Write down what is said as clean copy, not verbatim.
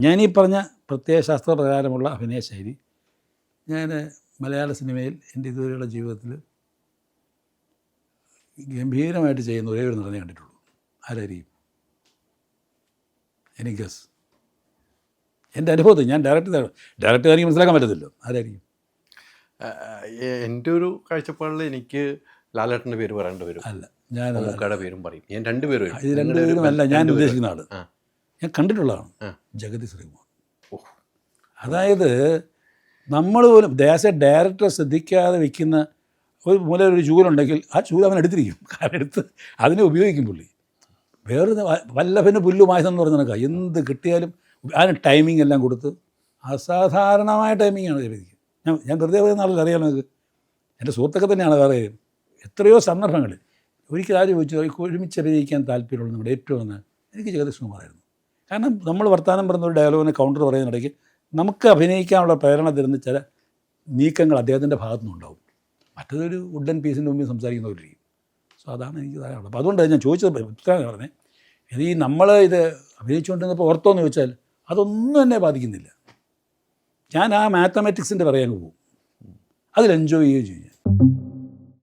ഞാനീ പറഞ്ഞ പ്രത്യയശാസ്ത്ര പ്രകാരമുള്ള അഭിനയ ശൈലി ഞാൻ മലയാള സിനിമയിൽ എൻ്റെ ഇതുവരെയുള്ള ജീവിതത്തിൽ ഗംഭീരമായിട്ട് ചെയ്യുന്ന ഒരേ ഒരു നടനെ കണ്ടിട്ടുള്ളൂ. ആരായിരിക്കും? എനിക്ക് ഗസ്. എൻ്റെ അനുഭവത്തിൽ ഞാൻ ഡയറക്റ്റ് മനസ്സിലാക്കാൻ പറ്റത്തില്ലോ. ആരായിരിക്കും? എൻ്റെ ഒരു കാഴ്ചപ്പാടിൽ എനിക്ക് ലാലേട്ടൻ്റെ പേര് പറയേണ്ടി വരും. അല്ല, ഞാൻ മമ്മൂക്കയുടെ പേരും പറയും. ഞാൻ രണ്ടുപേരും ഇത് രണ്ടുപേരും അല്ല ഞാൻ ഉദ്ദേശിക്കുന്ന ആൾ. ഞാൻ കണ്ടിട്ടുള്ളതാണ് ജഗതി ശ്രീകുമാർ. അതായത് നമ്മൾ പോലും ഡയറക്ടർ ശ്രദ്ധിക്കാതെ വയ്ക്കുന്ന ഒരു മൂല ഒരു ചൂലുണ്ടെങ്കിൽ ആ ചൂല് അവൻ എടുത്തിരിക്കും. കാരണം എടുത്ത് അതിനെ ഉപയോഗിക്കും പുള്ളി. വേറൊരു വല്ലഭന് പുല്ലു മായതെന്ന് പറഞ്ഞ കണക്കാണ്. എന്ത് കിട്ടിയാലും അതിന് ടൈമിംഗ് എല്ലാം കൊടുത്ത് അസാധാരണമായ ടൈമിങ്ങാണ് ജഗതിക്ക്. ഞാൻ വെറുതെ പറയുന്ന ആളല്ല, അറിയാം നമുക്ക്. എൻ്റെ സുഹൃത്തൊക്കെ തന്നെയാണ് വേറെ എത്രയോ സന്ദർഭങ്ങളിൽ ഒരിക്കൽ ആര് ചോദിച്ചു ഒരുമിച്ച് അഭിനയിക്കാൻ താല്പര്യമുള്ള നമ്മുടെ ഏറ്റവും ഒന്ന് എനിക്ക് ജഗതി ശ്രീകുമാറായിരുന്നു. കാരണം നമ്മൾ വർത്തമാനം പറയുന്ന ഒരു ഡയലോഗിനെ കൗണ്ടർ പറയുന്നിടയ്ക്ക് നമുക്ക് അഭിനയിക്കാനുള്ള പ്രേരണ തരുന്ന ചില നീക്കങ്ങൾ അദ്ദേഹത്തിൻ്റെ ഭാഗത്തു നിന്നുണ്ടാവും. മറ്റതൊരു വുഡൻ പീസിൻ്റെ മുമ്പിൽ സംസാരിക്കുന്നവരിക്കും. സോ അതാണ് എനിക്ക് ധാരാളം. അപ്പോൾ അതുകൊണ്ട് ഞാൻ ചോദിച്ചത് ഉത്തരം പറഞ്ഞത് ഇത് ഈ നമ്മൾ ഇത് അഭിനയിച്ചുകൊണ്ടിരുന്നപ്പോൾ ഓർത്തോന്ന് ചോദിച്ചാൽ അതൊന്നും എന്നെ ബാധിക്കുന്നില്ല. ഞാൻ ആ മാത്തമാറ്റിക്സിൻ്റെ പറയാൻ പോകും. അതിൽ എൻജോയ് ചെയ്യുകയും ചെയ്യും.